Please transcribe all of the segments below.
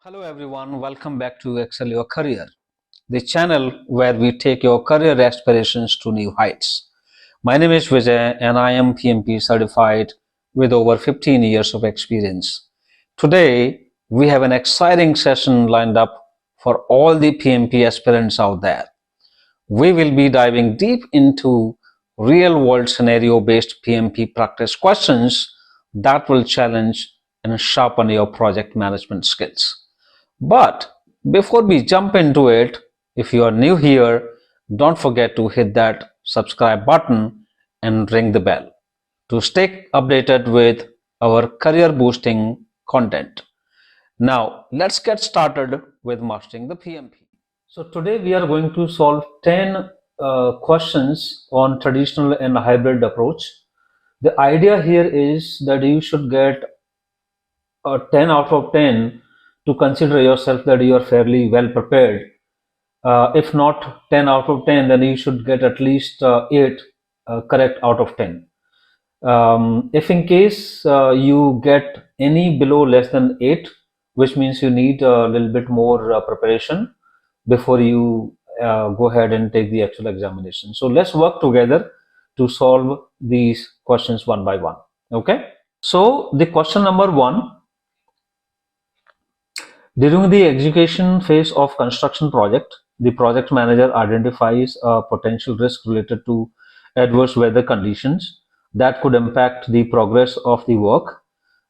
Hello everyone, welcome back to Excel Your Career, the channel where we take your career aspirations to new heights. My name is Vijay and I am PMP certified with over 15 years of experience. Today, we have an exciting session lined up for all the PMP aspirants out there. We will be diving deep into real-world scenario-based PMP practice questions that will challenge and sharpen your project management skills. But before we jump into it, if you are new here, don't forget to hit that subscribe button and ring the bell to stay updated with our career boosting content. Now, let's get started with mastering the PMP. So today we are going to solve 10 questions on traditional and hybrid approach. The idea here is that you should get a 10 out of 10 to consider yourself that you are fairly well prepared. If not 10 out of 10, then you should get at least 8 correct out of 10. If in case you get any below less than 8, which means you need a little bit more preparation before you go ahead and take the actual examination. So let's work together to solve these questions one by one. Okay. So the question number 1. During the execution phase of construction project, the project manager identifies a potential risk related to adverse weather conditions that could impact the progress of the work.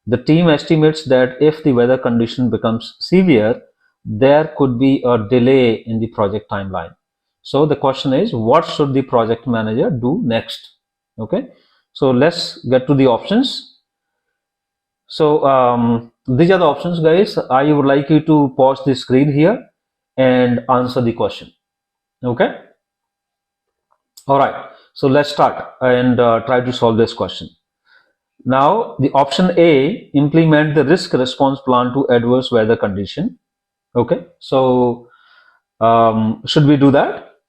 The team estimates that if the weather condition becomes severe, there could be a delay in the project timeline. So the question is, what should the project manager do next? Okay, so let's get to the options. So these are the options, guys. I would like you to pause the screen here and answer the question. Okay. All right. So let's start and try to solve this question. Now, the option A, implement the risk response plan to adverse weather condition. Okay. So should we do that?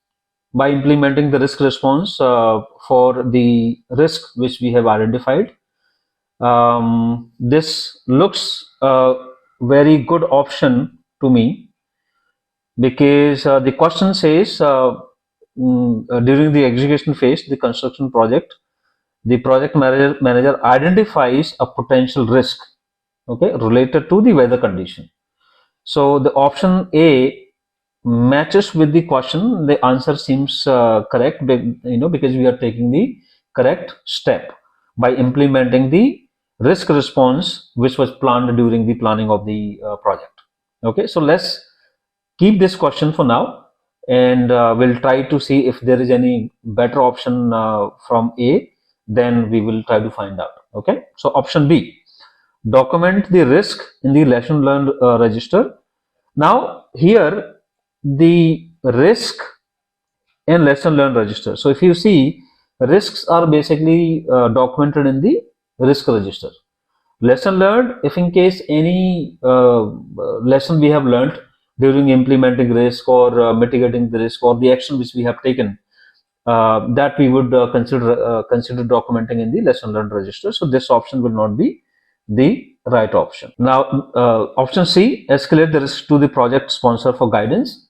By implementing the risk response for the risk which we have identified. This looks a very good option to me because the question says during the execution phase, the construction project, the project manager identifies a potential risk, okay, related to the weather condition. So the option A matches with the question. The answer seems correct, because we are taking the correct step by implementing the risk response which was planned during the planning of the project. Okay, so let's keep this question for now and we'll try to see if there is any better option from A, then we will try to find out. Okay, so option B, document the risk in the lesson learned register. Now here the risk and lesson learned register. So if you see, risks are basically documented in the risk register. Lesson learned, if in case any lesson we have learned during implementing risk or mitigating the risk or the action which we have taken, that we would consider documenting in the lesson learned register. So this option will not be the right option. Now option C, escalate the risk to the project sponsor for guidance.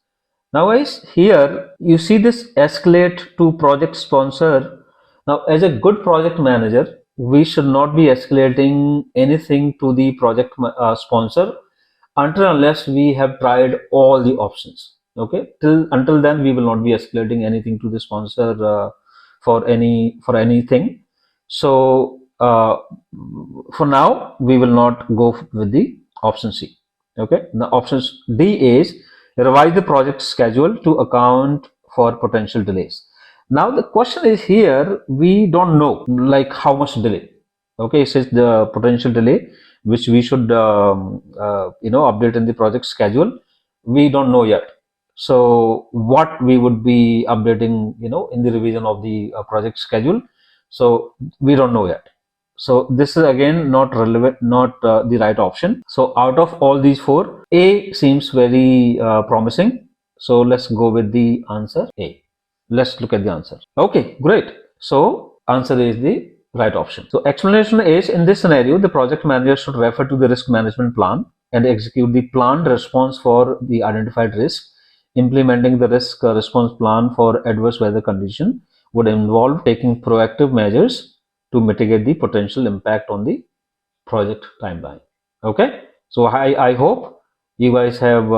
Now guys, here you see this escalate to project sponsor. Now as a good project manager, we should not be escalating anything to the project sponsor unless we have tried all the options. Okay, until then we will not be escalating anything to the sponsor for anything. So for now we will not go with the option C. Okay, now option D is revise the project schedule to account for potential delays. Now the question is here, we don't know like how much delay. Okay, it says the potential delay which we should update in the project schedule. We don't know yet. So what we would be updating in the revision of the project schedule, so we don't know yet. So this is again not relevant, not the right option. So out of all these 4, A seems very promising. So let's go with the answer A. Let's look at the answer. Okay, great. So answer is the right option. So explanation is, in this scenario, the project manager should refer to the risk management plan and execute the planned response for the identified risk. Implementing the risk response plan for adverse weather condition would involve taking proactive measures to mitigate the potential impact on the project timeline. Okay, so I hope you guys have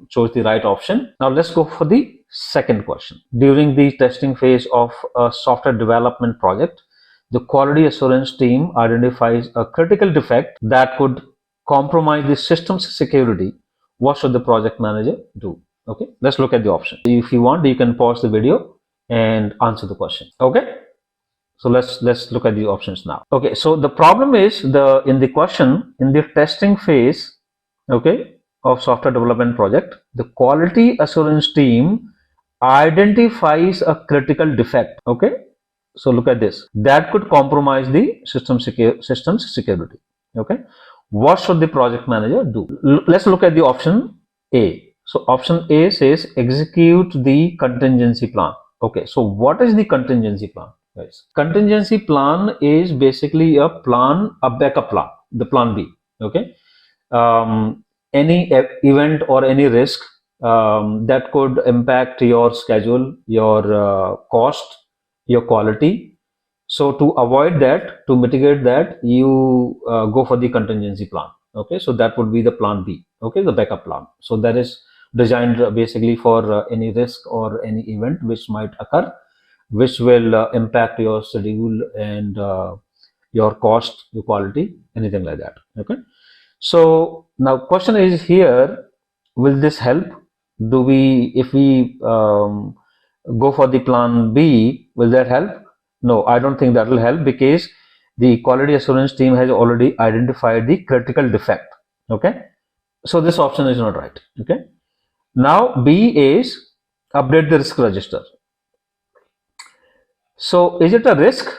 chose the right option. Now let's go for the second question. During the testing phase of a software development project, the quality assurance team identifies a critical defect that could compromise the system's security. What should the project manager do? Okay, let's look at the option. If you want, you can pause the video and answer the question. Okay, so let's look at the options now. Okay, so the problem is in the question, in the testing phase, okay, of software development project, the quality assurance team identifies a critical defect. Okay, so look at this, that could compromise the system's security. Okay, what should the project manager do? Let's look at the option A. So option A says execute the contingency plan. Okay, so what is the contingency plan, guys? Contingency plan is basically a backup plan, the plan B. Okay, any event or any risk that could impact your schedule, your cost, your quality. So to avoid that, to mitigate that, you go for the contingency plan. Okay, so that would be the plan B. Okay, the backup plan. So that is designed basically for any risk or any event which might occur, which will impact your schedule and your cost, your quality, anything like that. Okay, so now question is here, will this help? Do we, if we go for the plan B, will that help? No, I don't think that will help, because the quality assurance team has already identified the critical defect. Okay, so this option is not right. Okay, now B is update the risk register. So is it a risk?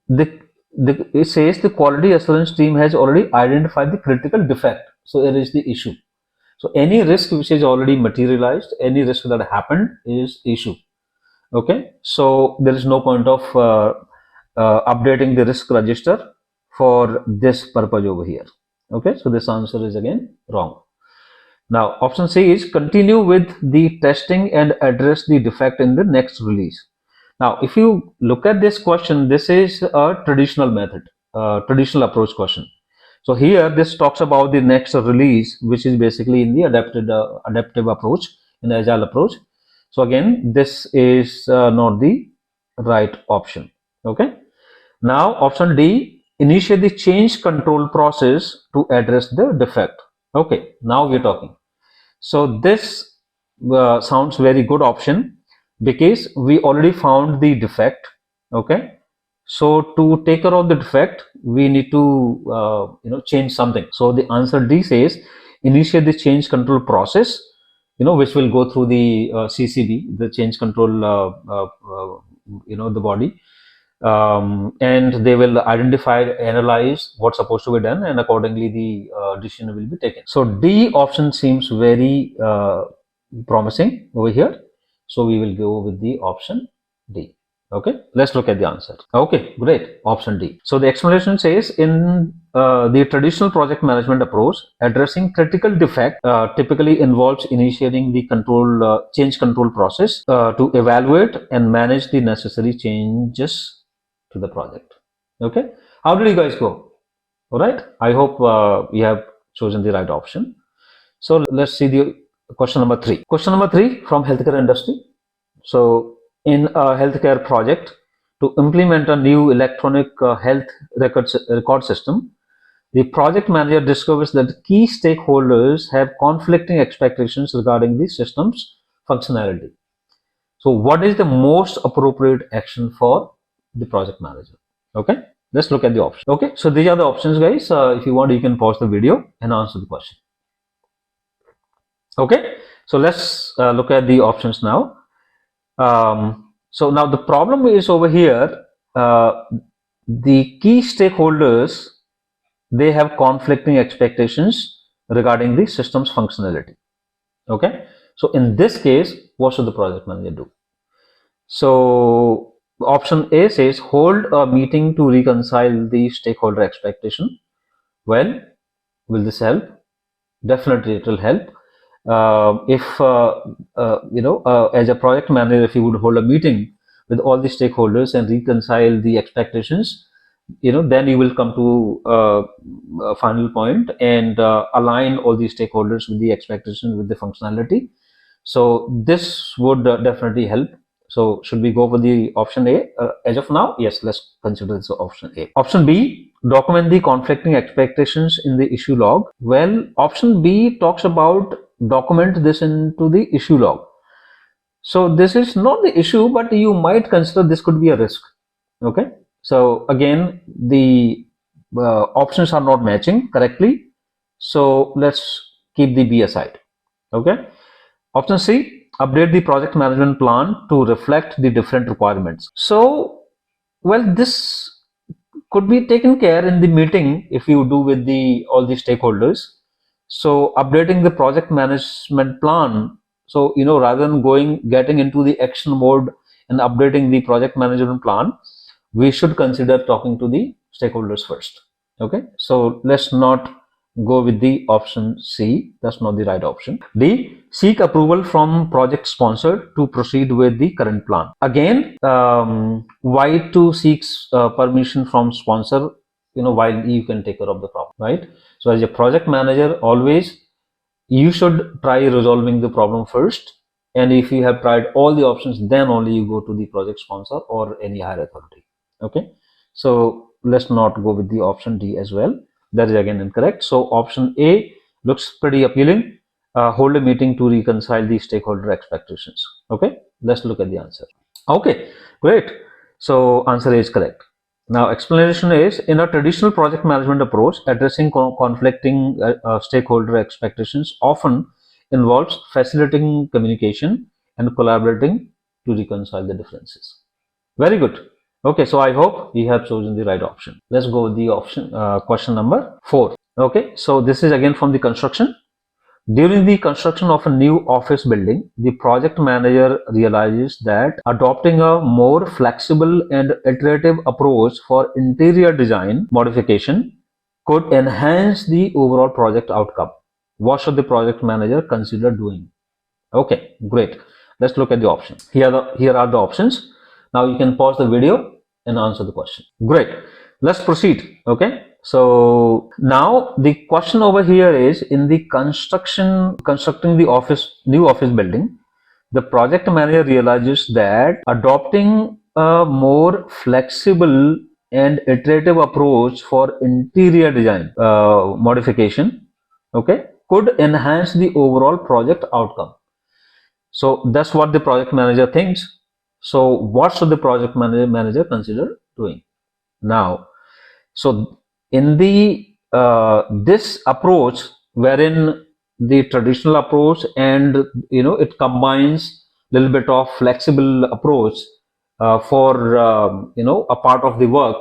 It says the quality assurance team has already identified the critical defect. So here is the issue. So any risk which is already materialized, any risk that happened is issue. Okay, so there is no point of updating the risk register for this purpose over here. Okay, so this answer is again wrong. Now option C is continue with the testing and address the defect in the next release. Now if you look at this question, this is a traditional method, traditional approach question. So here this talks about the next release, which is basically in the adaptive approach, in the agile approach. So again, this is not the right option. Okay, now option D, initiate the change control process to address the defect. Okay, now we're talking. So this sounds very good option, because we already found the defect. Okay, so to take care of the defect, we need to change something. So the answer D says initiate the change control process, which will go through the CCB, the change control, the body, and they will identify, analyze what's supposed to be done, and accordingly the decision will be taken. So D option seems very promising over here. So we will go with the option D. Okay, let's look at the answer. Okay, great, option D. So the explanation says in the traditional project management approach, addressing critical defect typically involves initiating the change control process to evaluate and manage the necessary changes to the project. Okay, how did you guys go? All right, I hope you have chosen the right option. So let's see the question number 3. Question number 3 from healthcare industry. So in a healthcare project, to implement a new electronic health record system, the project manager discovers that key stakeholders have conflicting expectations regarding the system's functionality. So what is the most appropriate action for the project manager? Okay, let's look at the options. Okay, so these are the options, guys. If you want, you can pause the video and answer the question. Okay, so let's look at the options now. So now the problem is over here, the key stakeholders, they have conflicting expectations regarding the system's functionality. Okay, so in this case, what should the project manager do? So option A says hold a meeting to reconcile the stakeholder expectation. Well, Will this help? Definitely it will help. If as a project manager, if you would hold a meeting with all the stakeholders and reconcile the expectations, then you will come to a final point and align all the stakeholders with the expectations with the functionality. So this would definitely help. So should we go for the option A as of now? Yes, let's consider this option A. Option B, document the conflicting expectations in the issue log. Well, option B talks about document this into the issue log. So this is not the issue, but you might consider this could be a risk. Okay. So again, the options are not matching correctly. So let's keep the B aside. Okay. Option C, update the project management plan to reflect the different requirements. So, well, this could be taken care in the meeting if you do with all the stakeholders. So updating the project management plan. So, rather than getting into the action mode and updating the project management plan, we should consider talking to the stakeholders first. Okay. So let's not go with the option C. That's not the right option. D, seek approval from project sponsor to proceed with the current plan. Again, why to seek permission from sponsor, while you can take care of the problem, right? So as a project manager, always you should try resolving the problem first. And if you have tried all the options, then only you go to the project sponsor or any higher authority. Okay. So let's not go with the option D as well. That is again incorrect. So option A looks pretty appealing. Hold a meeting to reconcile the stakeholder expectations. Okay. Let's look at the answer. Okay, great. So answer A is correct. Now explanation is, in a traditional project management approach, addressing conflicting stakeholder expectations often involves facilitating communication and collaborating to reconcile the differences. Very good. Okay, so I hope you have chosen the right option. Let's go with the option question number 4. Okay, so this is again from the construction. During the construction of a new office building, the project manager realizes that adopting a more flexible and iterative approach for interior design modification could enhance the overall project outcome. What should the project manager consider doing? Okay, great. Let's look at the options. Here are the options. Now you can pause the video and answer the question. Great. Let's proceed. Okay. So now the question over here is, in the constructing the new office building, the project manager realizes that adopting a more flexible and iterative approach for interior design modification, okay, could enhance the overall project outcome. So that's what the project manager thinks. So what should the project manager consider doing? Now, so in the this approach, wherein the traditional approach and it combines a little bit of flexible approach for a part of the work,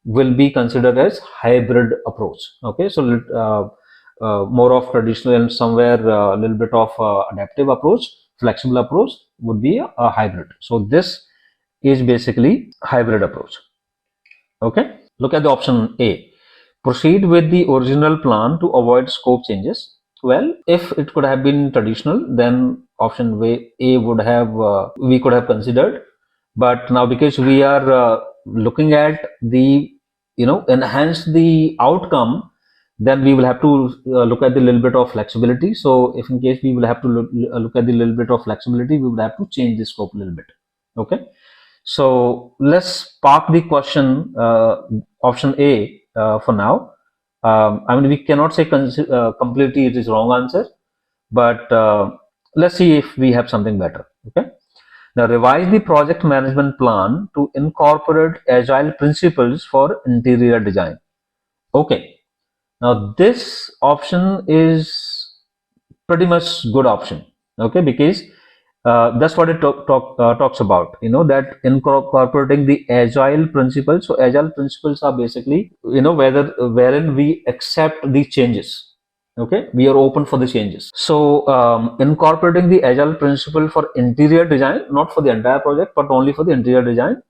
will be considered as hybrid approach. Okay, so more of traditional and somewhere a little bit of adaptive approach, flexible approach would be a hybrid. So this is basically hybrid approach. Okay, look at the option A. Proceed with the original plan to avoid scope changes. Well, if it could have been traditional, then option A would have we could have considered. But now because we are looking at the enhance the outcome, then we will have to look at the little bit of flexibility. So if in case we will have to look at the little bit of flexibility, we would have to change the scope a little bit. Okay. So let's park the question option A for now. I mean, we cannot say completely it is wrong answer, but let's see if we have something better. Okay. Now revise the project management plan to incorporate agile principles for interior design. Okay. Now this option is pretty much good option. Okay, because that's what it talks about, that incorporating the agile principles. So agile principles are basically, wherein we accept the changes. Okay, we are open for the changes. So incorporating the agile principle for interior design, not for the entire project, but only for the interior design,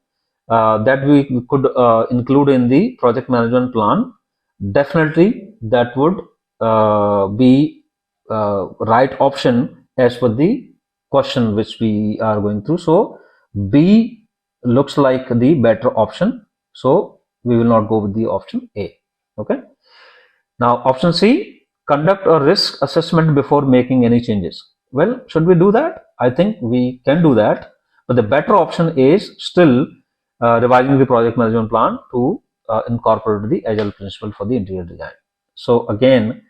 that we could include in the project management plan. Definitely that would be right option as per the question which we are going through. So B looks like the better option. So we will not go with the option A. Okay. Now option C, conduct a risk assessment before making any changes. Well, should we do that? I think we can do that, but the better option is still revising the project management plan to incorporate the agile principle for the interior design. So again,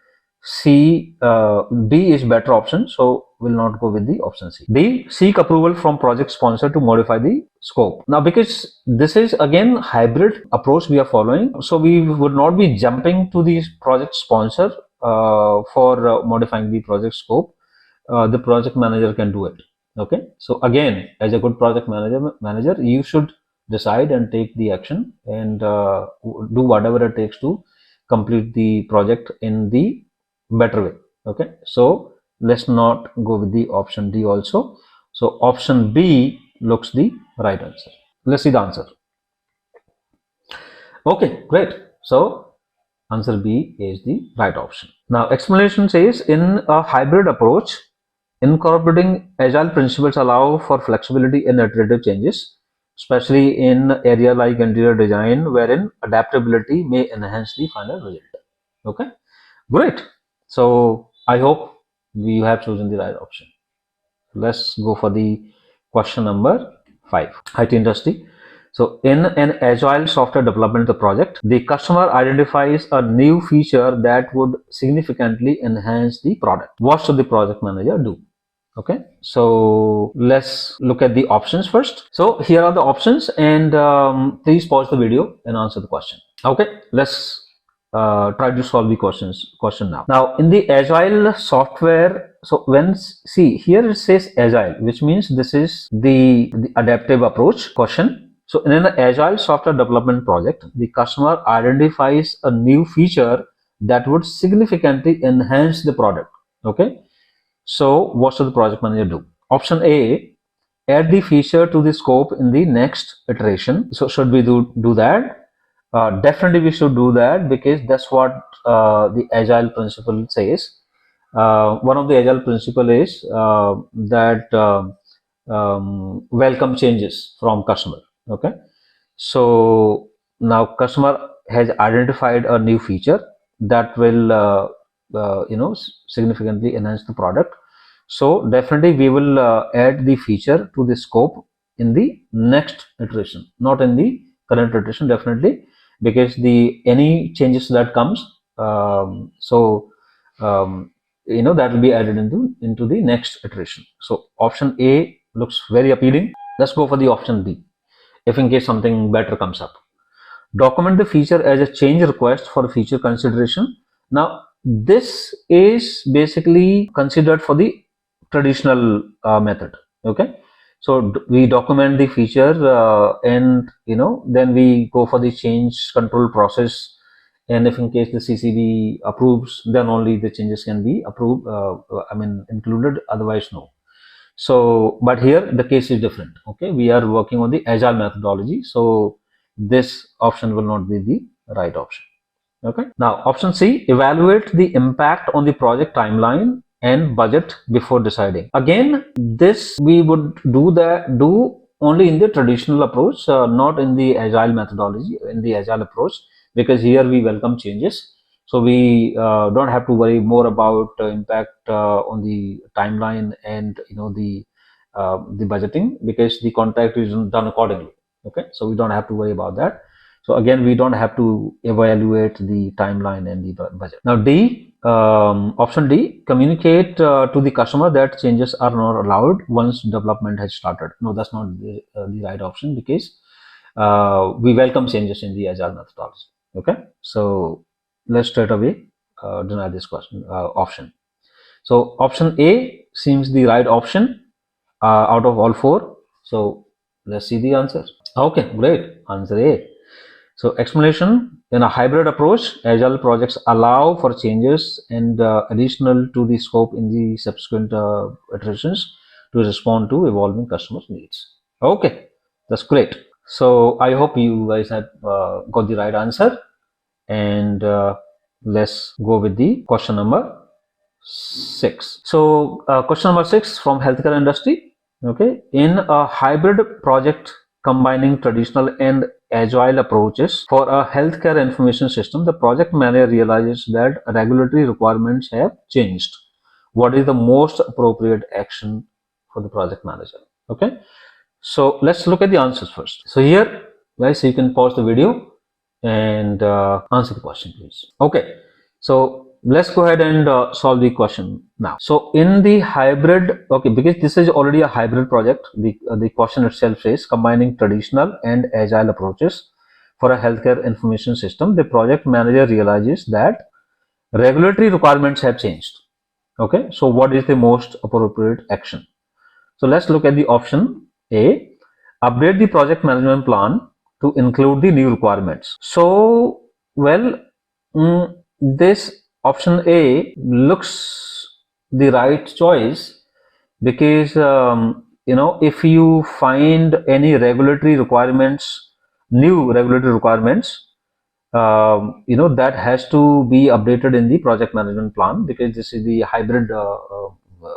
B is better option, so we'll not go with the option C. D, seek approval from project sponsor to modify the scope. Now, because this is again hybrid approach we are following, so we would not be jumping to the project sponsor for modifying the project scope. The project manager can do it. Okay, so again, as a good project manager, you should decide and take the action and do whatever it takes to complete the project in the better way. Okay, so let's not go with the option D also. So option B looks the right answer. Let's see the answer. Okay, great. So answer B is the right option. Now explanation says, in a hybrid approach, incorporating agile principles allow for flexibility in iterative changes, especially in area like interior design, wherein adaptability may enhance the final result. Okay, great. So I hope you have chosen the right option. Let's go for the question number 5. IT industry. So in an agile software development project, the customer identifies a new feature that would significantly enhance the product. What should the project manager do? Okay, so let's look at the options first. So here are the options, and please pause the video and answer the question. Okay, let's try to solve the question now. Now in the agile software, so when see here it says agile, which means this is the adaptive approach question. So in an agile software development project, the customer identifies a new feature that would significantly enhance the product. Okay, so what should the project manager do? Option A, add the feature to the scope in the next iteration. So should we do that? Definitely we should do that, because that's what the agile principle says. One of the agile principle is that welcome changes from customer. Okay, so now customer has identified a new feature that will significantly enhance the product. So definitely we will add the feature to the scope in the next iteration, not in the current iteration, definitely, because the any changes that comes, that will be added into the next iteration. So option A looks very appealing. Let's go for the option B, if in case something better comes up. Document the feature as a change request for future consideration. Now this is basically considered for the traditional method. Okay, so we document the feature and then we go for the change control process, and if in case the CCB approves, then only the changes can be approved, included, otherwise no. So but here the case is different. Okay, we are working on the agile methodology, so this option will not be the right option. Okay, now option C, evaluate the impact on the project timeline and budget before deciding. Again, this we would do only in the traditional approach, not in the agile methodology, in the agile approach, because here we welcome changes. So we don't have to worry more about impact on the timeline and the budgeting, because the contract is done accordingly. Okay, so we don't have to worry about that. So again, we don't have to evaluate the timeline and the budget. Now D, option D, communicate to the customer that changes are not allowed once development has started. No, that's not the right option, because we welcome changes in the agile methodology. Okay, so let's straight away deny this question option. So option A seems the right option out of all 4. So let's see the answer. Okay, great, answer A. So explanation, in a hybrid approach, agile projects allow for changes and additional to the scope in the subsequent iterations to respond to evolving customers' needs. Okay, that's great. So I hope you guys have got the right answer, and let's go with the question number 6. So question number 6 from healthcare industry. Okay, in a hybrid project combining traditional and agile approaches for a healthcare information system, the project manager realizes that regulatory requirements have changed. What is the most appropriate action for the project manager? Okay, so let's look at the answers first. So here, guys, you can pause the video and answer the question, please. Okay, so let's go ahead and solve the question now. So in the hybrid, okay, because this is already a hybrid project, the question itself says combining traditional and agile approaches for a healthcare information system. The project manager realizes that regulatory requirements have changed. Okay, so what is the most appropriate action? So let's look at the option A, update the project management plan to include the new requirements. So, well, this option A looks the right choice because, if you find any regulatory requirements, new regulatory requirements, that has to be updated in the project management plan because this is the hybrid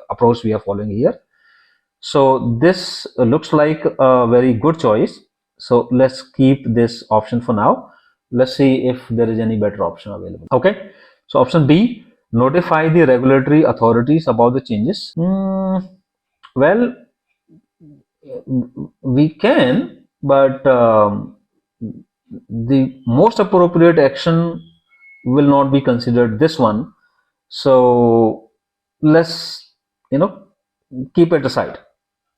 approach we are following here. So this looks like a very good choice. So let's keep this option for now. Let's see if there is any better option available. Okay. So option B, notify the regulatory authorities about the changes. Well, we can, but the most appropriate action will not be considered this one. So let's, keep it aside.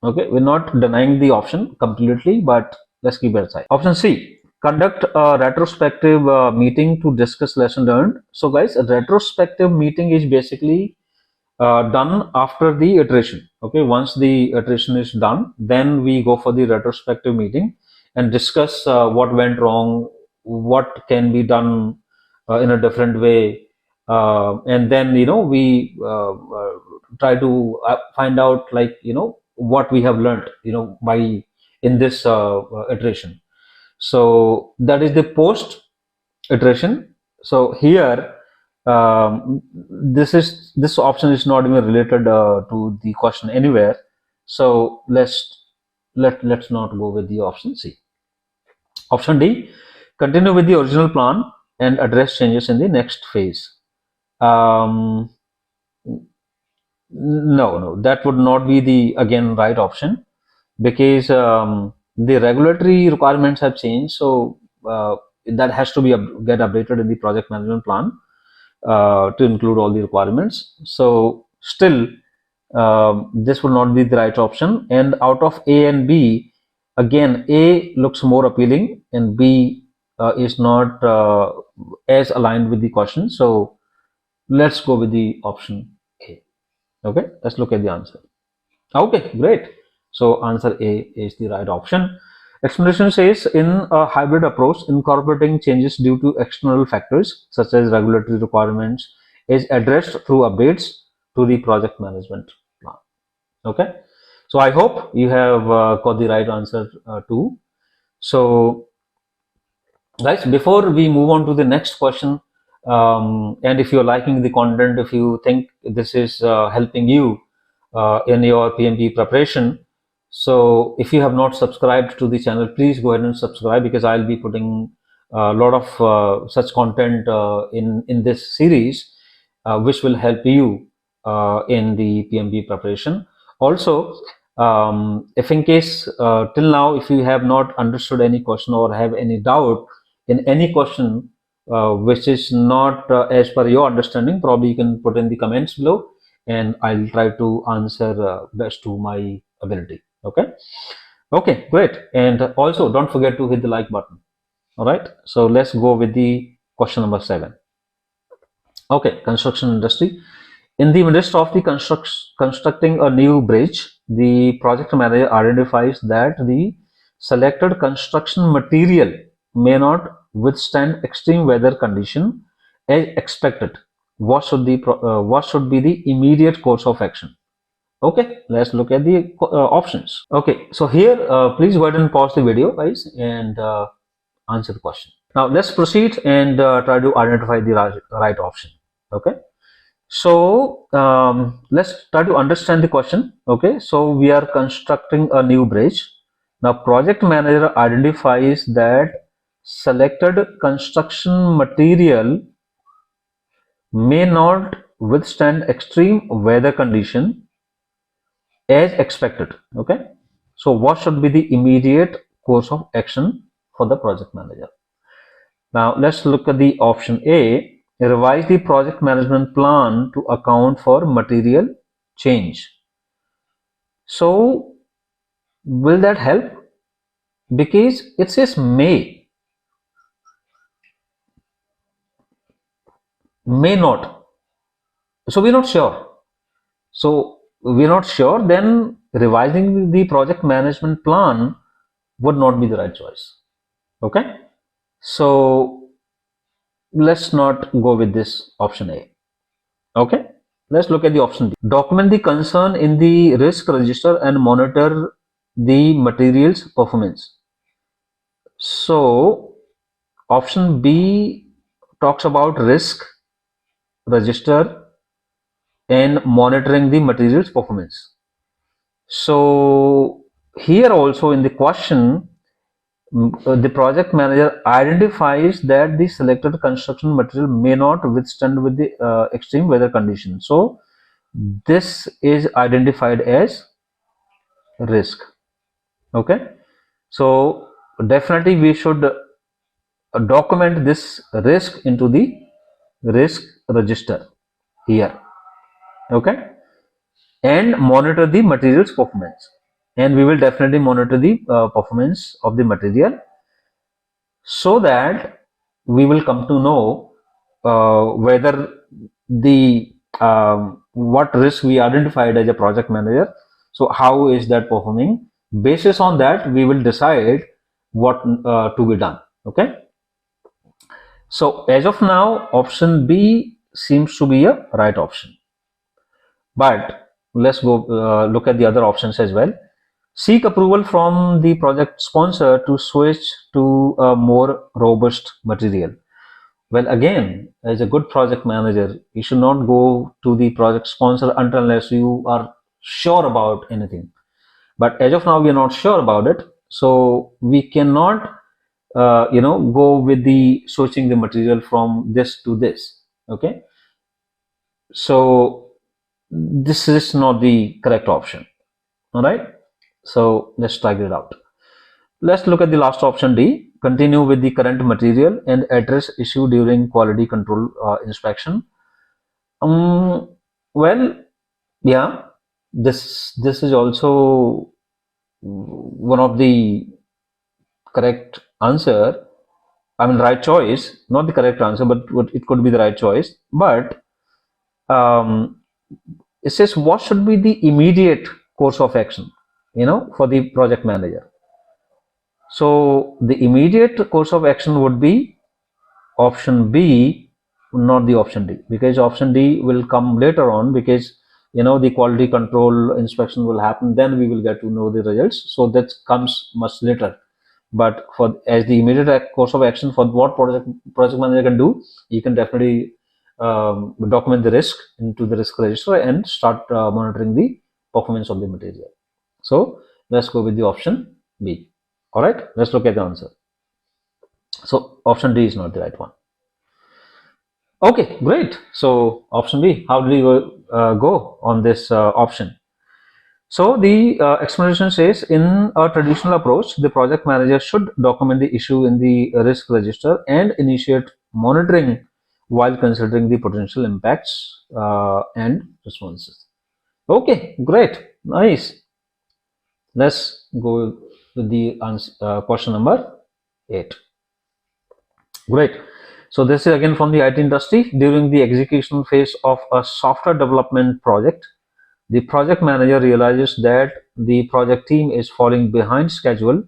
Okay, we're not denying the option completely, but let's keep it aside. Option C, conduct a retrospective meeting to discuss lesson learned. So guys, a retrospective meeting is basically done after the iteration. Okay, once the iteration is done, then we go for the retrospective meeting and discuss what went wrong, what can be done in a different way, and then we try to find out, like, what we have learned, by in this iteration. So that is the post iteration. So here, this option is not even related to the question anywhere. So let's not go with the option C. Option D, continue with the original plan and address changes in the next phase. No, that would not be the again right option because the regulatory requirements have changed. So that has to be get updated in the project management plan to include all the requirements. So still, this would not be the right option. And out of A and B, again, A looks more appealing and B is not as aligned with the question. So let's go with the option A. Okay, let's look at the answer. Okay, great. So answer A is the right option. Explanation says, in a hybrid approach, incorporating changes due to external factors such as regulatory requirements is addressed through updates to the project management plan. Okay, so I hope you have got the right answer too. So guys, before we move on to the next question, and if you're liking the content, if you think this is helping you in your PMP preparation, so if you have not subscribed to the channel, please go ahead and subscribe because I'll be putting a lot of such content in this series, which will help you in the PMP preparation. Also, if in case till now, if you have not understood any question or have any doubt in any question which is not as per your understanding, probably you can put in the comments below and I'll try to answer best to my ability. Okay, great. And also don't forget to hit the like button. All right, so let's go with the question number 7. Okay, construction industry. In the midst of the constructing a new bridge, the project manager identifies that the selected construction material may not withstand extreme weather condition as expected. What should be the immediate course of action? Okay, let's look at the options. Okay, so here please go ahead and pause the video, guys, and answer the question. Now let's proceed and try to identify the right option. Okay. So let's try to understand the question. Okay. So we are constructing a new bridge. Now project manager identifies that selected construction material may not withstand extreme weather condition as expected. Okay. So what should be the immediate course of action for the project manager? Now let's look at the option A. Revise the project management plan to account for material change. So will that help? Because it says may not. So we're not sure. So we're not sure, then revising the project management plan would not be the right choice. Okay. So let's not go with this option A. Okay. Let's look at the option D. Document the concern in the risk register and monitor the material's performance. So option B talks about risk register and monitoring the material's performance. So here also in the question, the project manager identifies that the selected construction material may not withstand with the extreme weather conditions. So this is identified as risk. Okay. So definitely we should document this risk into the risk register here. Okay. And monitor the material's performance. And we will definitely monitor the performance of the material, so that we will come to know whether the what risk we identified as a project manager, so how is that performing. Basis on that we will decide what to be done. Okay. So as of now option B seems to be a right option, but let's go look at the other options as well. Seek approval from the project sponsor to switch to a more robust material. Well, again, as a good project manager, you should not go to the project sponsor until unless you are sure about anything. But as of now, we are not sure about it, so we cannot, go with the switching the material from this to this. Okay, so this is not the correct option. All right, so let's try it out. Let's look at the last option D. Continue with the current material and address issue during quality control inspection. Um, well, yeah, this is also one of the correct answer. I mean, right choice, not the correct answer, but it could be the right choice. But um, it says what should be the immediate course of action, for the project manager. So the immediate course of action would be option B, not the option D, because option D will come later on, because the quality control inspection will happen, then we will get to know the results. So that comes much later. But for as the immediate course of action, for what project manager can do, you can definitely document the risk into the risk register and start monitoring the performance of the material. So let's go with the option B. All right, let's look at the answer. So option D is not the right one. Okay, great. So option B, how did we go on this option? So the explanation says, in a traditional approach, the project manager should document the issue in the risk register and initiate monitoring while considering the potential impacts and responses. Okay, great, nice. Let's go with the question number 8. Great. So this is again from the IT industry. During the execution phase of a software development project, the project manager realizes that the project team is falling behind schedule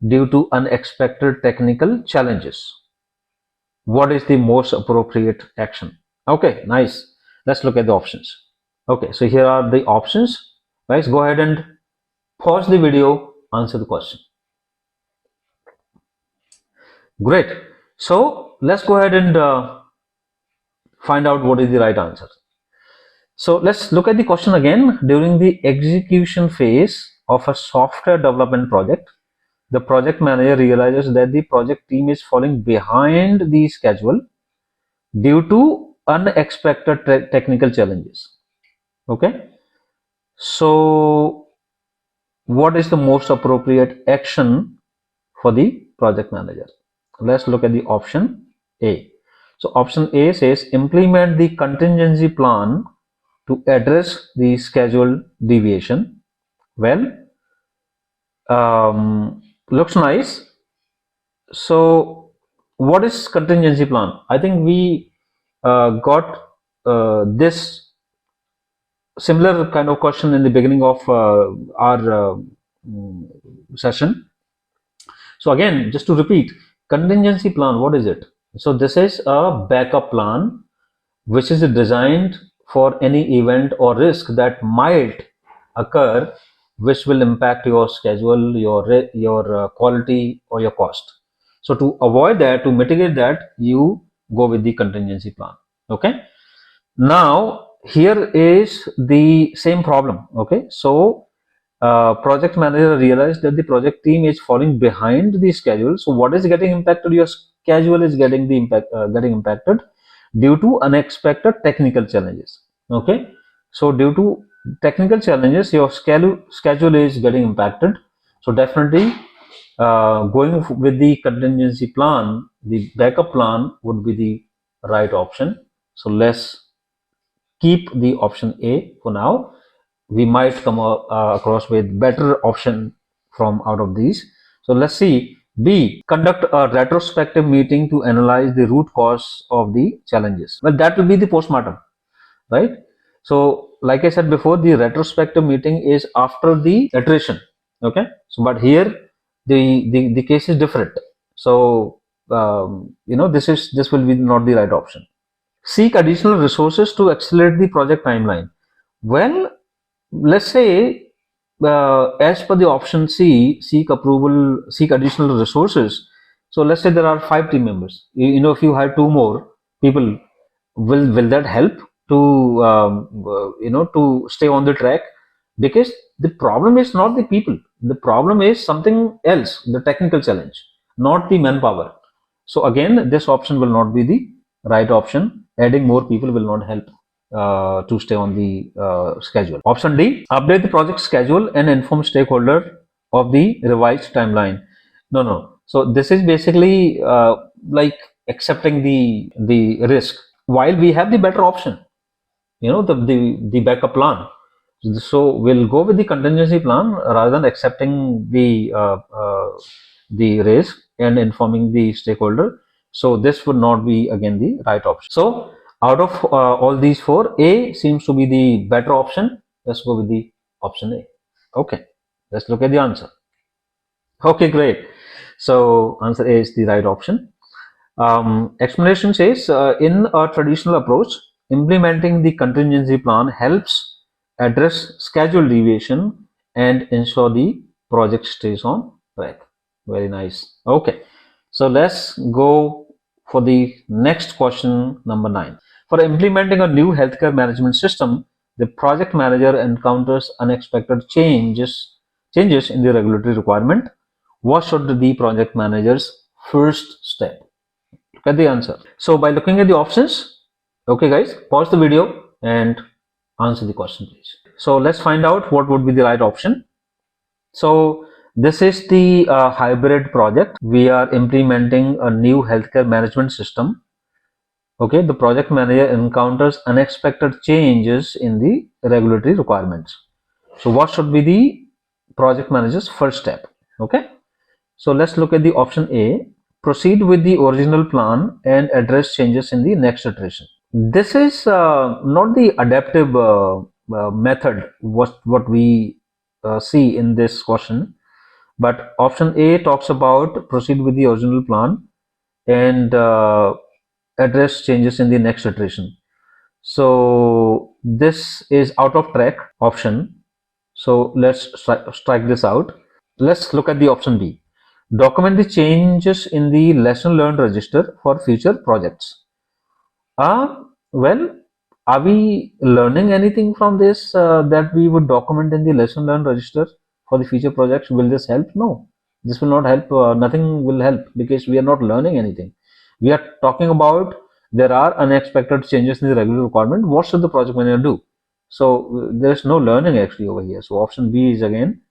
due to unexpected technical challenges. What is the most appropriate action? Okay, nice. Let's look at the options. Okay, so here are the options. Guys, go ahead and pause the video, answer the question. Great. So let's go ahead and find out what is the right answer. So let's look at the question again. During the execution phase of a software development project, the project manager realizes that the project team is falling behind the schedule due to unexpected technical challenges. Okay, so what is the most appropriate action for the project manager? Let's look at the option A. So option A says implement the contingency plan to address the schedule deviation. Well, looks nice. So what is contingency plan? I think we got this similar kind of question in the beginning of our session. So again, just to repeat, contingency plan, what is it? So this is a backup plan which is designed for any event or risk that might occur, which will impact your schedule, your quality, or your cost. So to avoid that, to mitigate that, you go with the contingency plan. Okay. Now here is the same problem. Okay. So project manager realized that the project team is falling behind the schedule. So what is getting impacted? Your schedule is getting impacted due to unexpected technical challenges. Okay, so due to technical challenges, your schedule is getting impacted. So definitely, going with the contingency plan, the backup plan would be the right option. So let's keep the option A for now. We might come across with better option from out of these. So let's see. B, conduct a retrospective meeting to analyze the root cause of the challenges. Well, that will be the postmortem, right? So like I said before, the retrospective meeting is after the iteration. Okay, so but here the case is different. So this will be not the right option. Seek additional resources to accelerate the project timeline. Well, let's say as per the option C, seek additional resources. So let's say there are 5 team members. If you hire 2 more people, will that help to to stay on the track? Because the problem is not the people. The problem is something else, the technical challenge, not the manpower. So again, this option will not be the right option. Adding more people will not help to stay on the schedule. Option D, update the project schedule and inform stakeholder of the revised timeline. No. So this is basically like accepting the risk, while we have the better option, the backup plan. So we'll go with the contingency plan rather than accepting the risk and informing the stakeholder. So this would not be again the right option. So out of all these 4, A seems to be the better option. Let's go with the option A. Okay, let's look at the answer. Okay, great. So answer A is the right option. Explanation says, in a traditional approach, implementing the contingency plan helps address schedule deviation and ensure the project stays on track. Very nice. Okay, so let's go for the next question, number 9. For implementing a new healthcare management system, the project manager encounters unexpected changes in the regulatory requirement. What should the project manager's first step? Look at the answer. So by looking at the options, okay guys, pause the video and answer the question please. So let's find out what would be the right option. So this is the hybrid project. We are implementing a new healthcare management system. Okay, the project manager encounters unexpected changes in the regulatory requirements. So what should be the project manager's first step? Okay, so let's look at the option A. Proceed with the original plan and address changes in the next iteration. This is not the adaptive method what we see in this question, but option A talks about proceed with the original plan and address changes in the next iteration. So this is out of track option. So let's strike this out. Let's look at the option B. Document the changes in the lesson learned register for future projects. Well, are we learning anything from this that we would document in the lesson learned register for the future projects? Will this help? No, this will not help. Nothing will help because we are not learning anything. We are talking about there are unexpected changes in the regular requirement. What should the project manager do? So there is no learning actually over here. So option B is again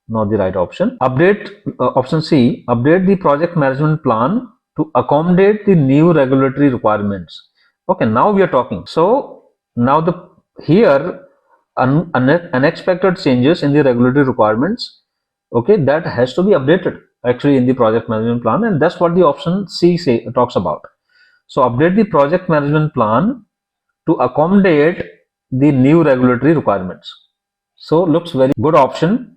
not the right option. Update option C, update the project management plan to accommodate the new regulatory requirements. Okay, now we are talking. So now the here unexpected changes in the regulatory requirements, okay, that has to be updated actually in the project management plan, and that's what the option C talks about. So update the project management plan to accommodate the new regulatory requirements. So looks very good option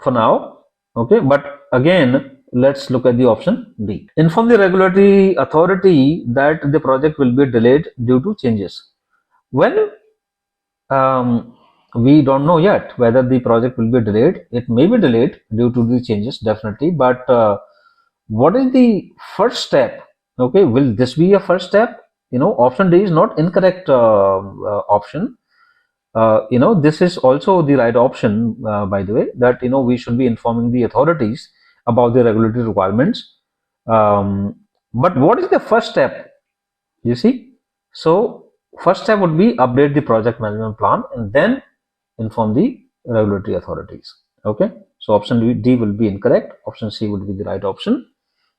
for now. Okay, but again, let's look at the option D. Inform the regulatory authority that the project will be delayed due to changes. Well, we don't know yet whether the project will be delayed. It may be delayed due to the changes, definitely. But what is the first step? Okay, will this be a first step? Option D is not incorrect option. This is also the right option, by the way, that we should be informing the authorities about the regulatory requirements. But what is the first step? You see, so first step would be update the project management plan and then inform the regulatory authorities. Okay, so option D will be incorrect. Option C would be the right option.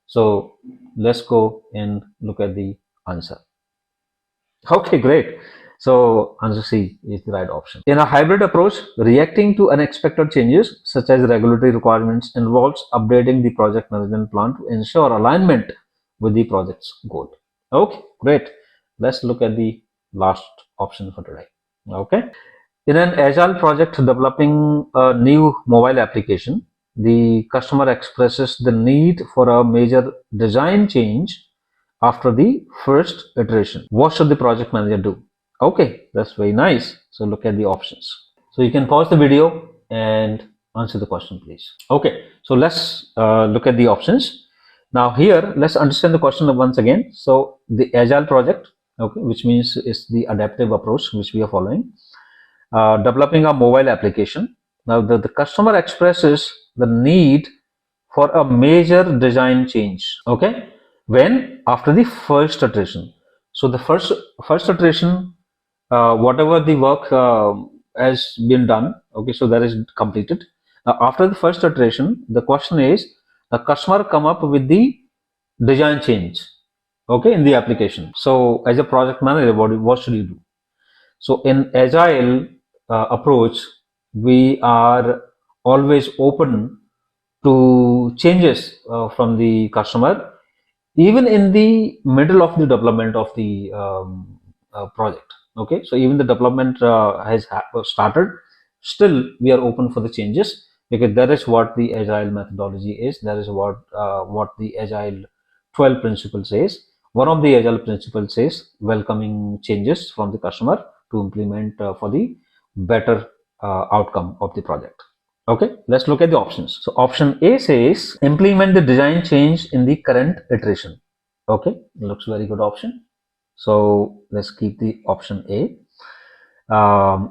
So let's go and look at the answer. Okay, great. So answer C is the right option. In a hybrid approach, reacting to unexpected changes such as regulatory requirements involves updating the project management plan to ensure alignment with the project's goal. Okay, great. Let's look at the last option for today. Okay. In an agile project developing a new mobile application, the customer expresses the need for a major design change after the first iteration. What should the project manager do? Okay, that's very nice. So look at the options. So you can pause the video and answer the question, please. Okay, so let's look at the options. Now here, let's understand the question once again. So the agile project, okay, which means is the adaptive approach which we are following. Developing a mobile application. Now the customer expresses the need for a major design change. Okay, when after the first iteration. So the first iteration, whatever the work has been done, okay, so that is completed. Now after the first iteration, the question is the customer come up with the design change, okay, in the application. So as a project manager, what should you do? So in agile approach, we are always open to changes from the customer, even in the middle of the development of the project. Okay, so even the development has started, still we are open for the changes because that is what the agile methodology is. That is what the agile 12 principle says. One of the agile principles says welcoming changes from the customer to implement for the better outcome of the project. Okay, let's look at the options. So option A says implement the design change in the current iteration. Okay, looks very good option. So let's keep the option A.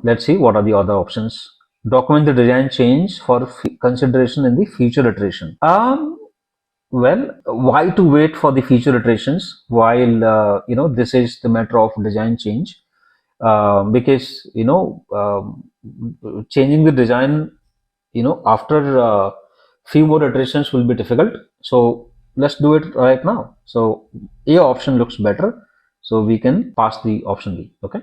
Let's see what are the other options. Document the design change for consideration in the future iteration. Well, why to wait for the future iterations while this is the matter of design change? Because changing the design after few more iterations will be difficult. So let's do it right now. So A option looks better. So we can pass the option B. Okay.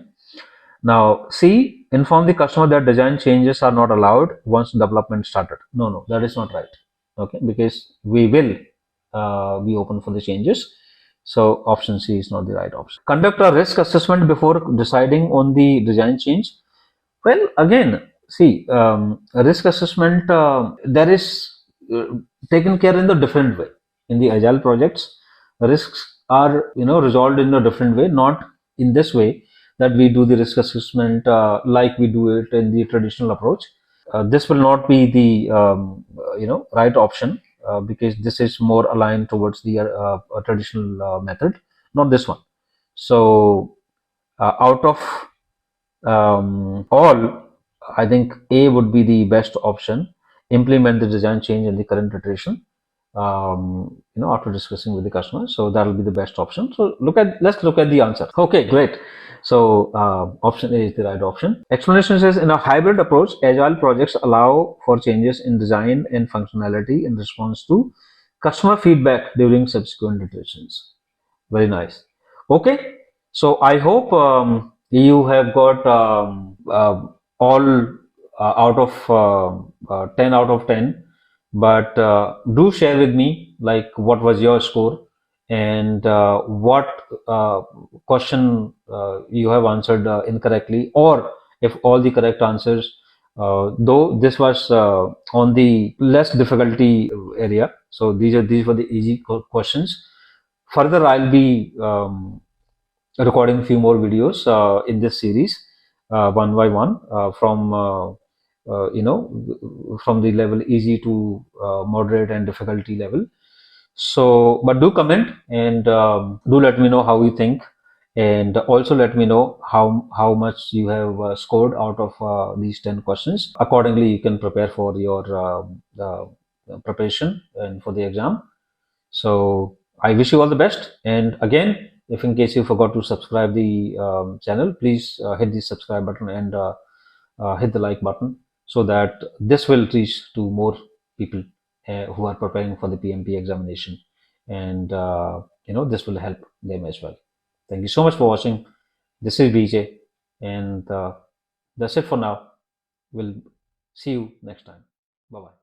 Now C, inform the customer that design changes are not allowed once development started. No, that is not right. Okay, because we will be open for the changes. So option C is not the right option. Conduct a risk assessment before deciding on the design change. Well, again, see, risk assessment there is taken care in the different way. In the agile projects, risks are resolved in a different way, not in this way that we do the risk assessment like we do it in the traditional approach. This will not be the right option because this is more aligned towards the traditional method, not this one. So out of all, I think A would be the best option. Implement the design change in the current iteration. After discussing with the customer, so that will be the best option. So let's look at the answer. Okay, great. So option A is the right option. Explanation says, in a hybrid approach, agile projects allow for changes in design and functionality in response to customer feedback during subsequent iterations. Very nice. Okay, so I hope you have got all out of 10 out of 10. But do share with me like what was your score, and what question you have answered incorrectly, or if all the correct answers. Though this was on the less difficulty area, so these were the easy questions. Further, I'll be recording a few more videos in this series, one by one, from the level easy to moderate and difficulty level. So, but do comment, and do let me know how you think, and also let me know how much you have scored out of these 10 questions. Accordingly, you can prepare for your preparation and for the exam. So I wish you all the best. And again, if in case you forgot to subscribe the channel, please hit the subscribe button, and hit the like button, so that this will reach to more people who are preparing for the PMP examination, and this will help them as well. Thank you so much for watching. This is BJ, and that's it for now. We'll see you next time. Bye bye.